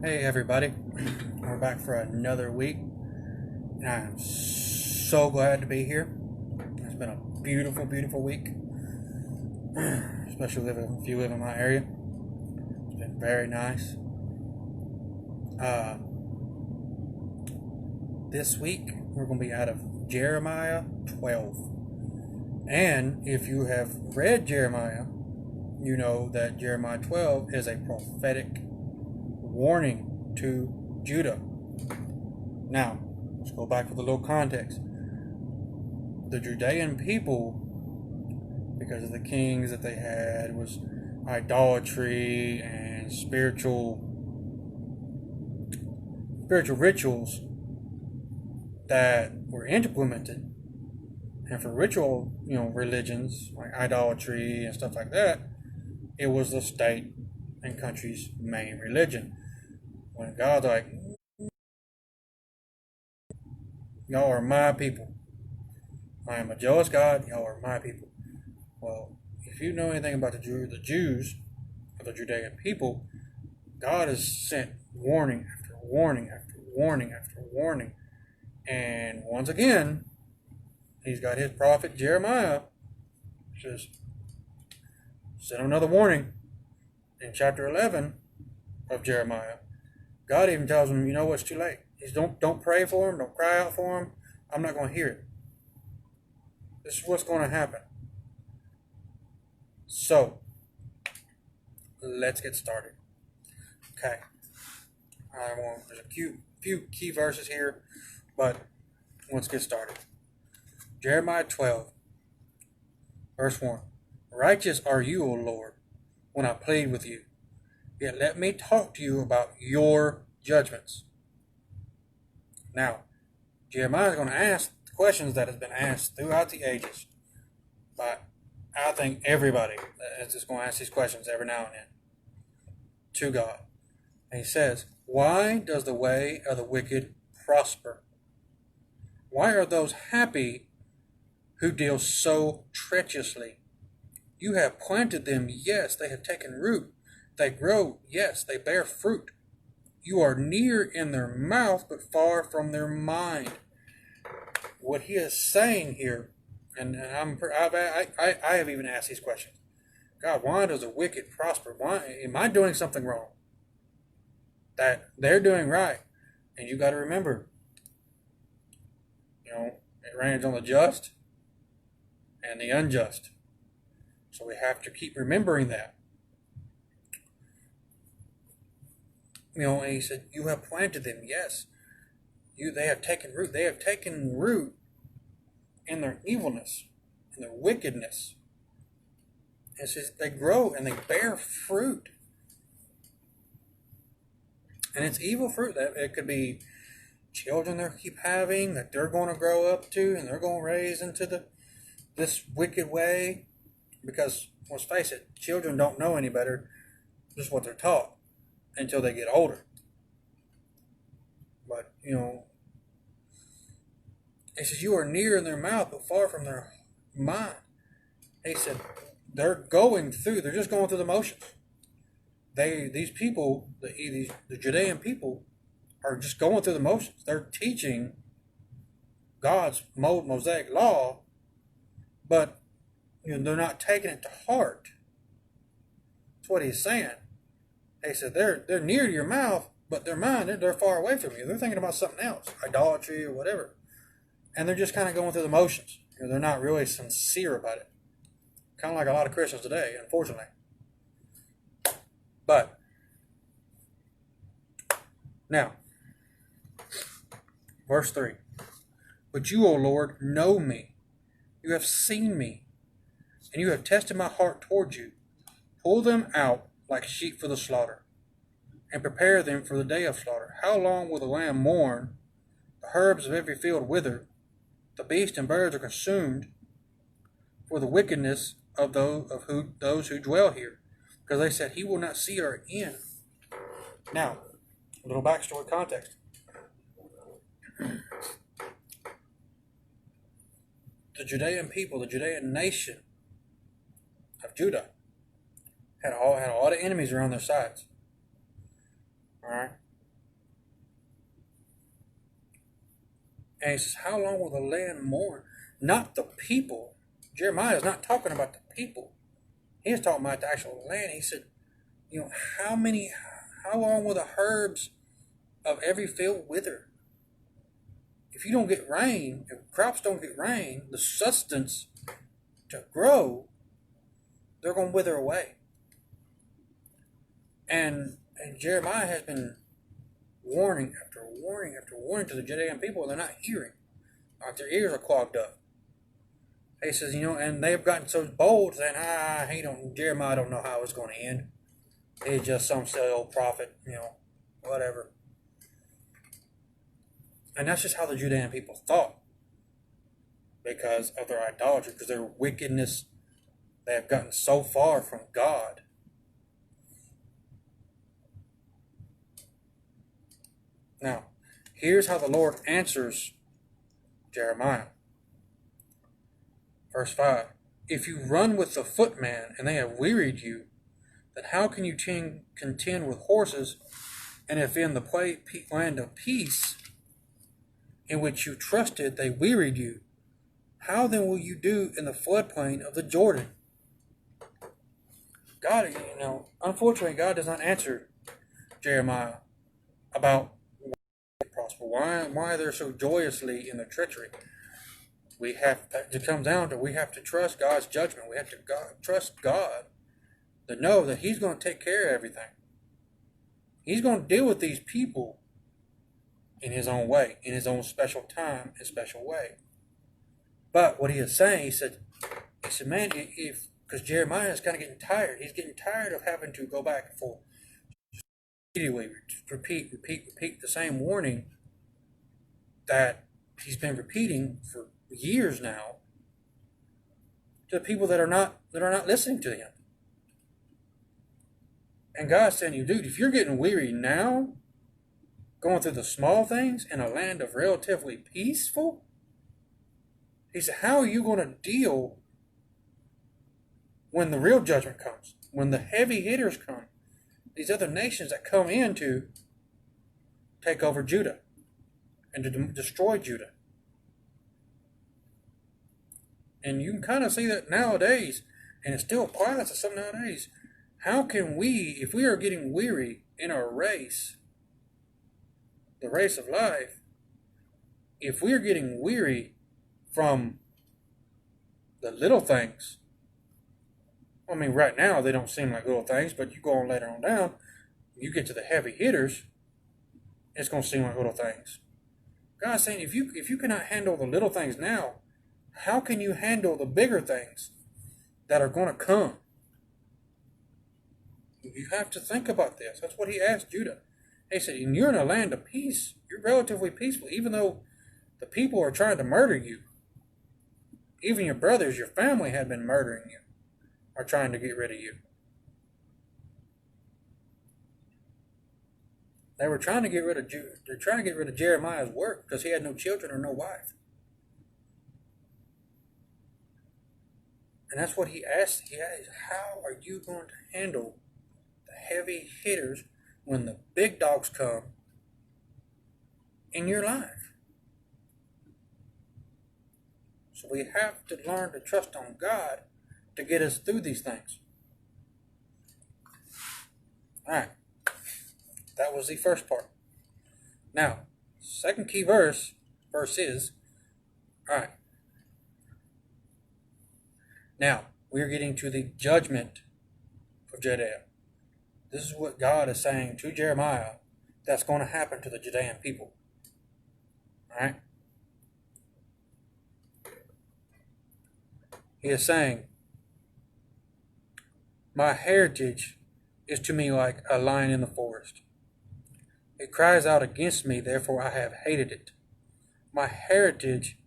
Hey everybody, we're back for another week, and I'm so glad to be here. It's been a beautiful, beautiful week, especially if you live in my area. It's been very nice. Uh, this week we're going to be out of Jeremiah 12, and if you have read Jeremiah, you know that Jeremiah 12 is a prophetic warning to Judah. Now, let's go back with a little context. The Judean people, because of the kings that they had, was idolatry and spiritual rituals that were implemented. And for ritual, religions like idolatry and stuff like that, it was the state and country's main religion. When God's like, y'all are my people. I am a jealous God, y'all are my people. Well, if you know anything about the Jews, or the Judean people, God has sent warning after warning after warning after warning. And once again, he's got his prophet Jeremiah, says, send another warning. In chapter 11 of Jeremiah, God even tells him, you know what's too late. He's don't pray for him, don't cry out for him. I'm not going to hear it. This is what's going to happen. So, let's get started. Okay. There's a few key verses here, but let's get started. Jeremiah 12, verse 1. Righteous are you, O Lord, when I plead with you. Yet let me talk to you about your judgments. Now, Jeremiah is going to ask the questions that have been asked throughout the ages. But I think everybody is just going to ask these questions every now and then to God. And he says, why does the way of the wicked prosper? Why are those happy who deal so treacherously? You have planted them, yes, they have taken root. They grow, yes, they bear fruit. You are near in their mouth, but far from their mind. What he is saying here, and I have even asked these questions. God, why does the wicked prosper? Why am I doing something wrong that they're doing right? And you got to remember, it rains on the just and the unjust. So we have to keep remembering that. And he said, you have planted them, yes. They have taken root. They have taken root in their evilness, in their wickedness. It says they grow and they bear fruit. And it's evil fruit. That it could be children they keep having that they're going to grow up to and they're going to raise into this wicked way. Because, let's face it, children don't know any better, just what they're taught until they get older. But, he says, you are near in their mouth, but far from their mind. He said, they're just going through the motions. These people, the Judean people, are just going through the motions. They're teaching God's Mosaic law, but they're not taking it to heart. That's what he's saying. He said they're near to your mouth, but their mind, they're far away from you. They're thinking about something else, idolatry or whatever. And they're just kind of going through the motions. They're not really sincere about it. Kind of like a lot of Christians today, unfortunately. But, now, verse 3. But you, O Lord, know me. You have seen me, and you have tested my heart toward you. Pull them out like sheep for the slaughter, and prepare them for the day of slaughter. How long will the lamb mourn? The herbs of every field wither. The beasts and birds are consumed for the wickedness of those who dwell here. Because they said, he will not see our end. Now, a little backstory context. The Judean people, the Judean nation of Judah, had a lot of enemies around their sides. All right? And he says, how long will the land mourn? Not the people. Jeremiah is not talking about the people. He is talking about the actual land. He said, how long will the herbs of every field wither? If you don't get rain, if crops don't get rain, the sustenance to grow, they're going to wither away. And Jeremiah has been warning after warning after warning to the Judean people. They're not hearing. Like their ears are clogged up. He says, and they've gotten so bold saying, Jeremiah don't know how it's going to end. He's just some silly old prophet, whatever. And that's just how the Judean people thought. Because of their idolatry, because their wickedness, they have gotten so far from God. Now, here's how the Lord answers Jeremiah. Verse 5. If you run with the footman and they have wearied you, then how can you contend with horses? And if in the land of peace in which you trusted they wearied you, how then will you do in the floodplain of the Jordan? God, unfortunately, God does not answer Jeremiah about why they're so joyously in the treachery. It comes down to we have to trust God's judgment. We have to trust God to know that He's going to take care of everything. He's going to deal with these people in His own way, in His own special time and special way. But what He is saying, He said, man, because Jeremiah is kind of getting tired. He's getting tired of having to go back and forth. Repeat the same warning that he's been repeating for years now to the people that are not listening to him. And God's saying, dude, if you're getting weary now, going through the small things in a land of relatively peaceful, He said, how are you going to deal when the real judgment comes? When the heavy hitters come? These other nations that come in to take over Judah and to destroy Judah. And you can kind of see that nowadays, and it still applies to some nowadays. How can we, if we are getting weary in our race, the race of life, if we are getting weary from the little things, right now they don't seem like little things, but you go on later on down, you get to the heavy hitters, it's going to seem like little things. God's saying, if you cannot handle the little things now, how can you handle the bigger things that are going to come? You have to think about this. That's what He asked Judah. He said, and you're in a land of peace. You're relatively peaceful, even though the people are trying to murder you. Even your brothers, your family had been murdering you, are trying to get rid of you. They were trying to get rid of They're trying to get rid of Jeremiah's work because he had no children or no wife. And that's what he asked. He asked, how are you going to handle the heavy hitters when the big dogs come in your life? So we have to learn to trust on God to get us through these things. All right. That was the first part. Now, second key verse is, all right. Now, we're getting to the judgment of Judea. This is what God is saying to Jeremiah that's going to happen to the Judean people. All right? He is saying, my heritage is to me like a lion in the forest. It cries out against me, therefore I have hated it. My heritage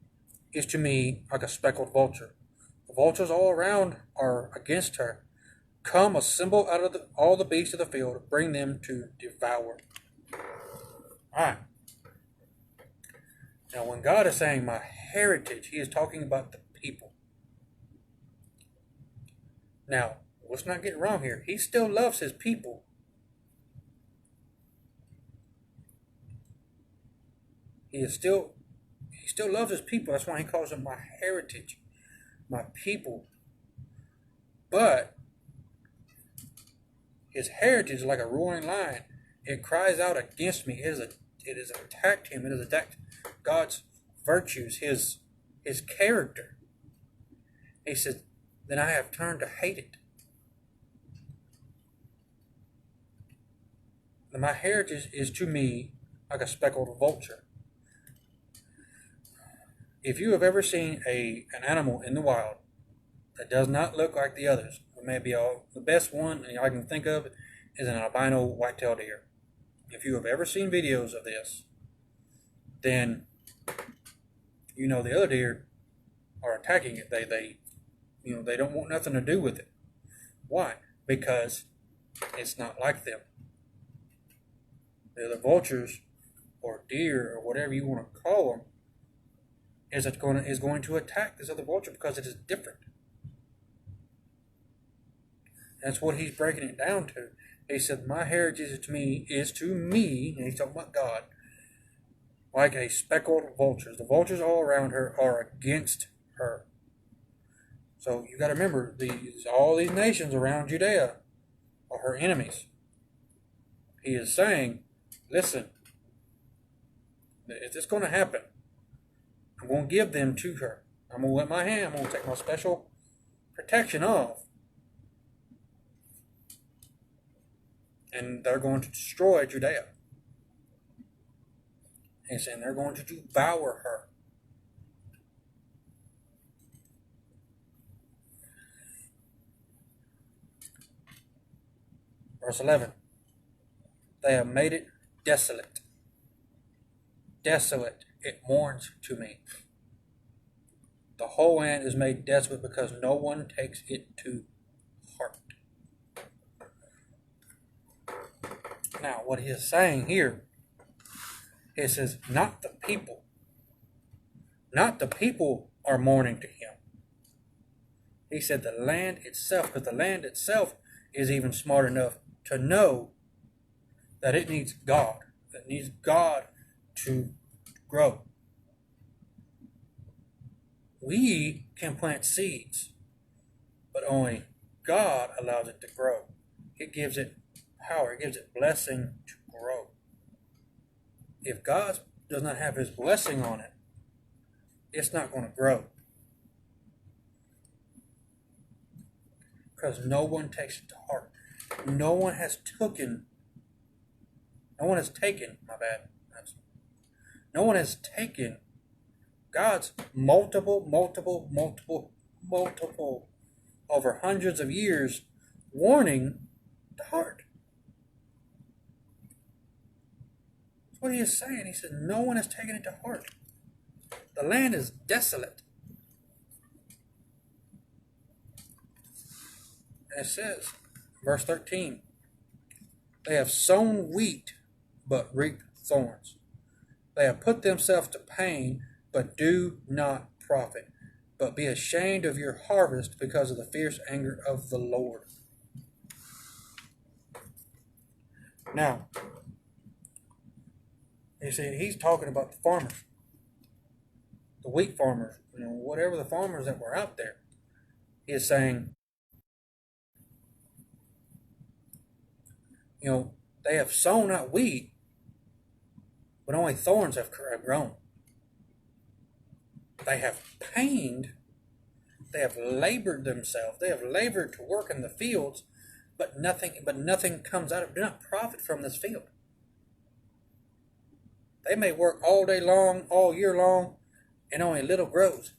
is to me like a speckled vulture. The vultures all around are against her. Come, assemble out of all the beasts of the field, bring them to devour. All right. Now, when God is saying my heritage, He is talking about the people. Now, let's not get it wrong here. He still loves His people. He still loves his people. That's why he calls them my heritage, my people. But his heritage is like a roaring lion. It cries out against me. It has attacked him. It has attacked God's virtues, his character. He said, then I have turned to hate it. And my heritage is to me like a speckled vulture. If you have ever seen an animal in the wild that does not look like the others, maybe the best one I can think of is an albino white-tailed deer. If you have ever seen videos of this, then you know the other deer are attacking it. They don't want nothing to do with it. Why? Because it's not like them. The other vultures or deer or whatever you want to call them is going to attack this other vulture because it is different. That's what he's breaking it down to. He said, my heritage is to me, and he's talking about God, like a speckled vulture. The vultures all around her are against her. So you got to remember, all these nations around Judea are her enemies. He is saying, listen, if it's going to happen, I'm going to give them to her. I'm going to let my hand, I'm going to take my special protection off. And they're going to destroy Judea. He's saying they're going to devour her. Verse 11. They have made it desolate. Desolate. It mourns to me. The whole land is made desolate because no one takes it to heart. Now, what he is saying here, he says, not the people. Not the people are mourning to him. He said the land itself, because the land itself is even smart enough to know that it needs God. It needs God to grow. We can plant seeds, but only God allows it to grow. It gives it power. It gives it blessing to grow. If God does not have his blessing on it, it's not going to grow. Because no one takes it to heart. No one has taken, God's multiple, over hundreds of years warning to heart. That's what he is saying. He said, no one has taken it to heart. The land is desolate. And it says, verse 13, they have sown wheat, but reap thorns. They have put themselves to pain, but do not profit. But be ashamed of your harvest because of the fierce anger of the Lord. Now, you see, he's talking about the farmers, the wheat farmers, whatever the farmers that were out there. He is saying, they have sown out wheat, but only thorns have grown. They have pained, they have labored themselves, they have labored to work in the fields, but nothing comes out of it. Do not profit from this field. They may work all day long, all year long, and only little grows.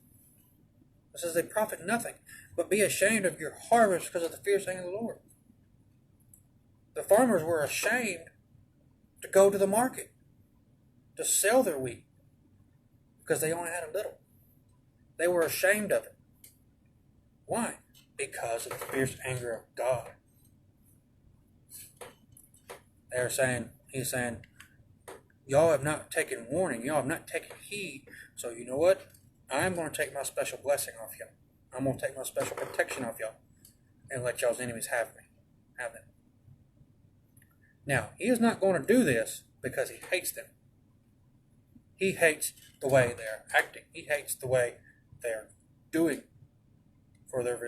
It says they profit nothing, but be ashamed of your harvest because of the fierce anger of the Lord. The farmers were ashamed to go to the market to sell their wheat because they only had a little. They were ashamed of it. Why? Because of the fierce anger of God. He's saying, y'all have not taken warning. Y'all have not taken heed. So you know what? I'm going to take my special blessing off y'all. I'm going to take my special protection off y'all and let y'all's enemies have them. Now, he is not going to do this because he hates them. He hates the way they're acting. He hates the way they're doing for their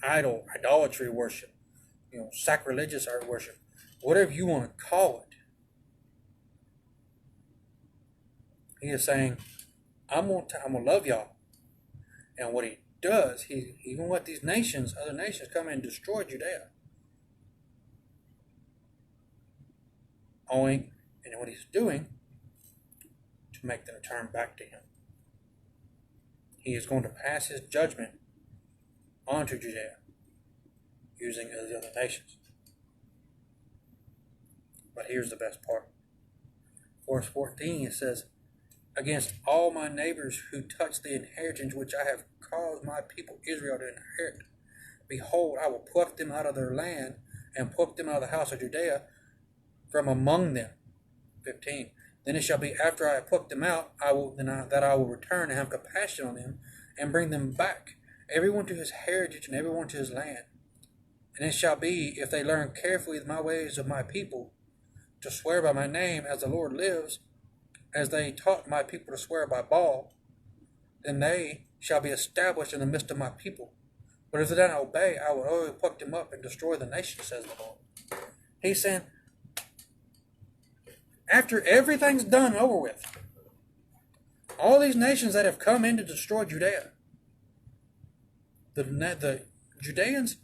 idolatry worship, sacrilegious art worship, whatever you want to call it. He is saying, I'm gonna love y'all. And what he does, he gonna let these nations, other nations, come in and destroy Judea. And what he's doing to make them turn back to him. He is going to pass his judgment onto Judea using the other nations. But here's the best part. Verse 14, it says, against all my neighbors who touch the inheritance which I have caused my people Israel to inherit, behold, I will pluck them out of their land and pluck them out of the house of Judea from among them. 15. Then it shall be after I have plucked them out, that I will return and have compassion on them and bring them back, everyone to his heritage and everyone to his land. And it shall be, if they learn carefully my ways of my people, to swear by my name as the Lord lives, as they taught my people to swear by Baal, then they shall be established in the midst of my people. But if they do not obey, I will utterly pluck them up and destroy the nation, says the Lord. He's saying, after everything's done over with, all these nations that have come in to destroy Judea, the Judeans,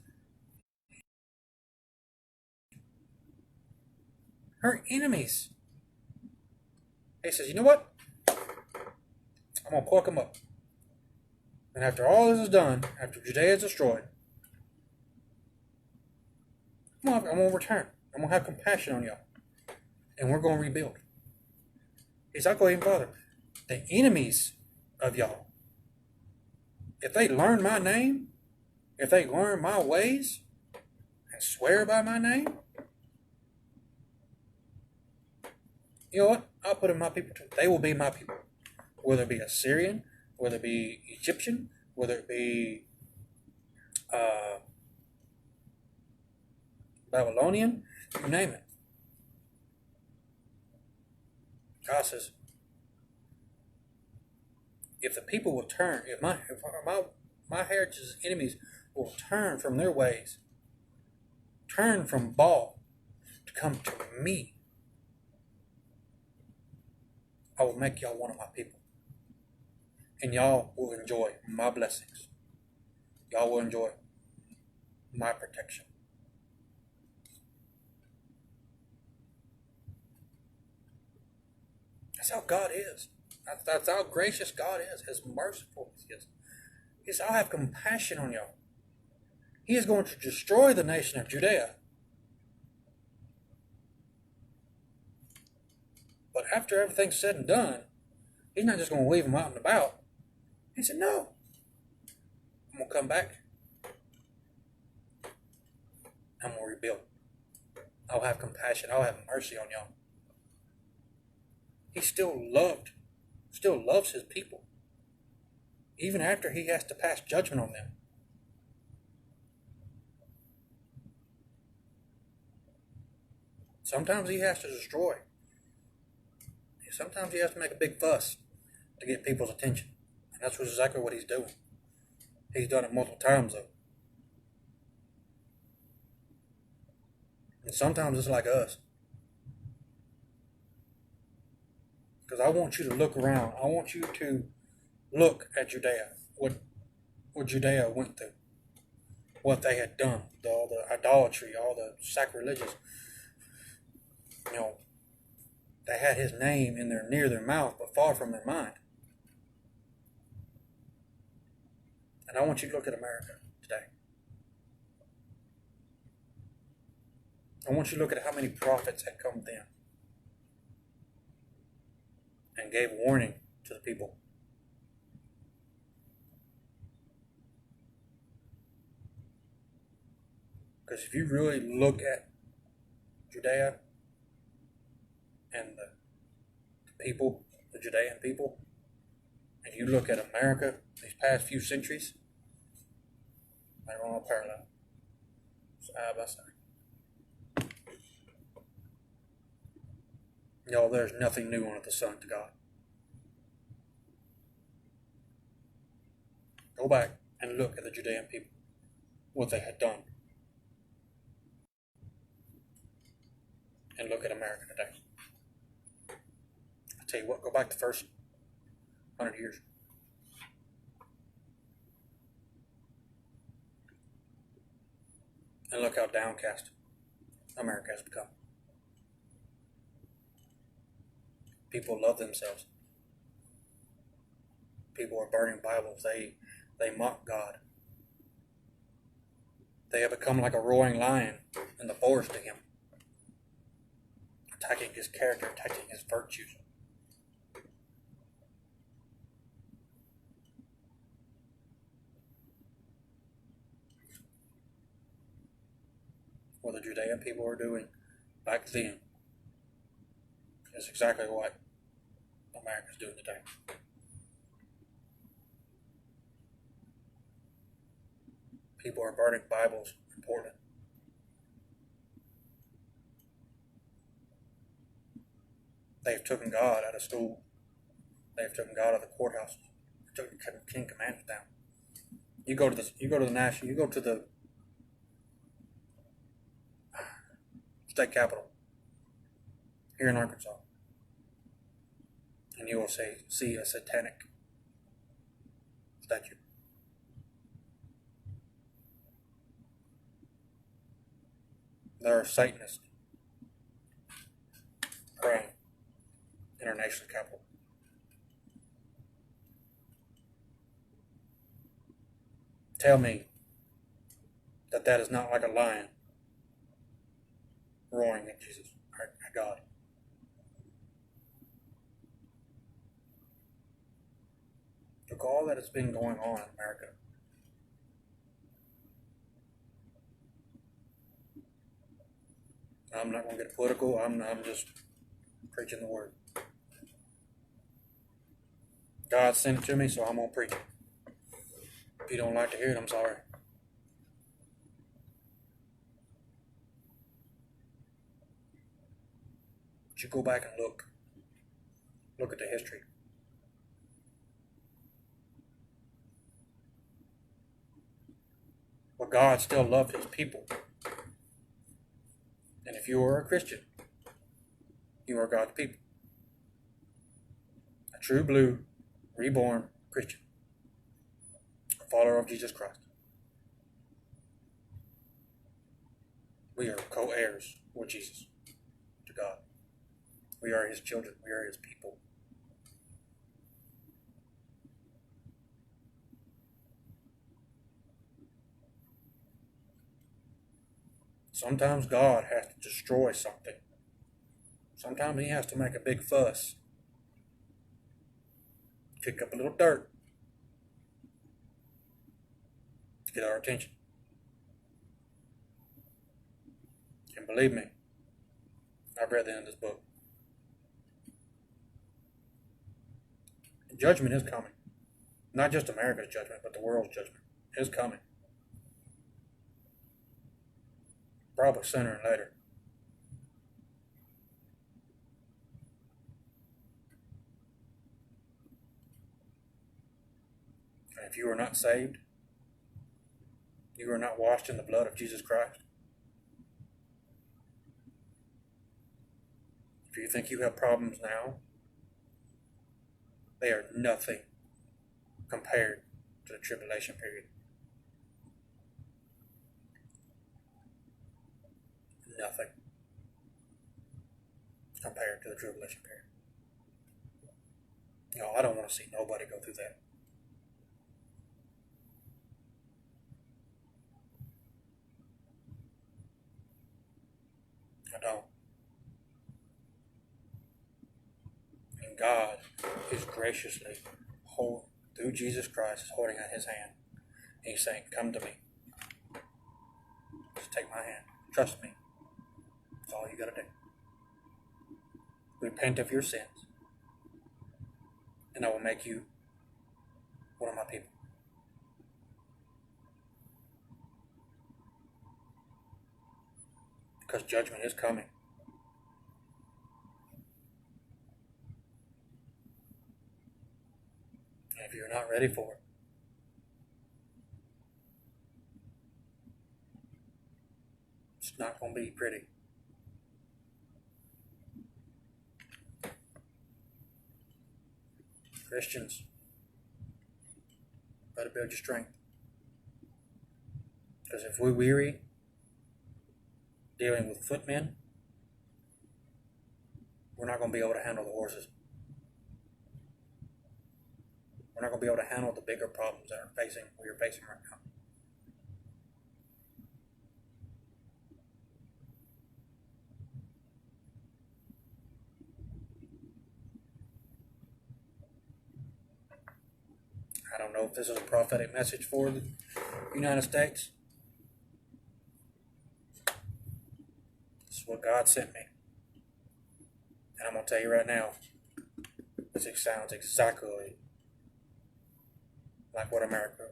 her enemies. He says, you know what? I'm going to pluck them up. And after all this is done, after Judea is destroyed, I'm going to return. I'm going to have compassion on y'all. And we're going to rebuild. He's not going even further. The enemies of y'all, if they learn my name, if they learn my ways, and swear by my name, you know what? I'll put in my people too. They will be my people. Whether it be Assyrian, whether it be Egyptian, whether it be Babylonian, you name it. God says, if the people will turn, if my heritage's enemies will turn from their ways, turn from Baal to come to me, I will make y'all one of my people. And y'all will enjoy my blessings. Y'all will enjoy my protection. That's how God is. That's how gracious God is, as merciful He is. He says, I'll have compassion on y'all. He is going to destroy the nation of Judea. But after everything's said and done, He's not just going to leave them out and about. He said, no. I'm going to come back. I'm going to rebuild. I'll have compassion. I'll have mercy on y'all. He still loves His people, even after He has to pass judgment on them. Sometimes He has to destroy. Sometimes He has to make a big fuss to get people's attention. And that's exactly what He's doing. He's done it multiple times, though. And sometimes it's like us. Because I want you to look around. I want you to look at Judea. What Judea went through. What they had done. All the idolatry. All the sacrilegious. They had His name near their mouth, but far from their mind. And I want you to look at America today. I want you to look at how many prophets had come then and gave warning to the people. Because if you really look at Judea and the people, the Judean people, and you look at America these past few centuries, they're all parallel, side by side. Y'all, there's nothing new under the sun to God. Go back and look at the Judean people, what they had done. And look at America today. I tell you what, go back the first 100 years. And look how downcast America has become. People love themselves. People are burning Bibles. They mock God. They have become like a roaring lion in the forest to him, attacking his character, attacking his virtues. What the Judean people were doing back then is exactly what America's doing today. People are burning Bibles in Portland. They've taken God out of school. They've taken God out of the courthouse. They've taken the Ten Commandments down. You go to the state capitol here in Arkansas, and you will see a satanic statue. There are Satanists praying in our nation's capital. Tell me that is not like a lion roaring at Jesus, or at God. Look, all that has been going on in America. I'm not going to get political. I'm just preaching the word. God sent it to me, so I'm going to preach it. If you don't like to hear it, I'm sorry. But you go back and look. Look at the history. But God still loved his people. And if you are a Christian, you are God's people. A true blue, reborn Christian. A follower of Jesus Christ. We are co-heirs with Jesus to God. We are his children. We are his people. Sometimes God has to destroy something. Sometimes he has to make a big fuss. Kick up a little dirt to get our attention. And believe me, I've read the end of this book. Judgment is coming. Not just America's judgment, but the world's judgment is coming. Probably sooner or later. And if you are not saved, you are not washed in the blood of Jesus Christ, if you think you have problems now, they are nothing compared to the tribulation period. Nothing compared to the tribulation period. I don't want to see nobody go through that. I don't. And God is graciously, through Jesus Christ, is holding out his hand. And he's saying, come to me. Just take my hand. Trust me. That's all you got to do. Repent of your sins. And I will make you one of my people. Because judgment is coming. And if you're not ready for it, It's not going to be pretty. Christians, better build your strength. Because if we're weary dealing with footmen, we're not going to be able to handle the horses. We're not going to be able to handle the bigger problems that we are facing right now. I don't know if this is a prophetic message for the United States. This is what God sent me. And I'm going to tell you right now, this sounds exactly like what America's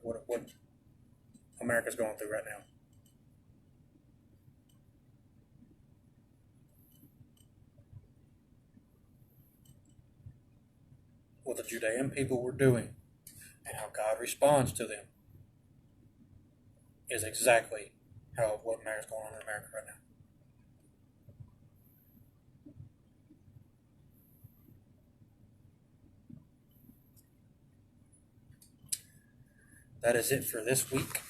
going through right now. What the Judean people were doing and how God responds to them is exactly what is going on in America right now. That is it for this week.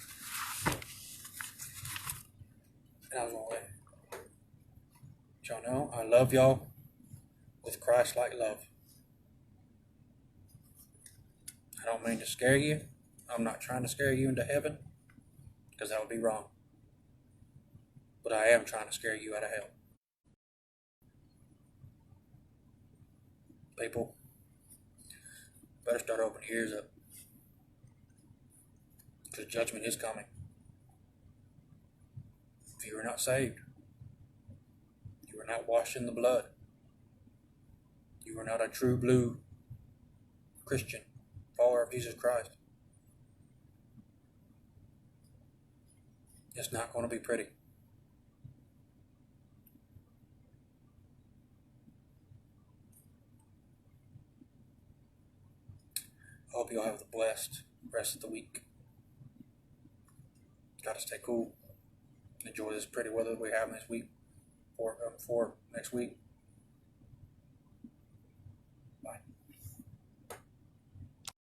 And I was going to let y'all know I love y'all with Christ-like love. I don't mean to scare you. I'm not trying to scare you into heaven, because that would be wrong. But I am trying to scare you out of hell. People, better start opening your ears up, because judgment is coming. If you are not saved, you are not washed in the blood, you are not a true blue Christian, follower of Jesus Christ, it's not going to be pretty. I hope you'll have the blessed rest of the week. Got to stay cool. Enjoy this pretty weather we have this week for next week.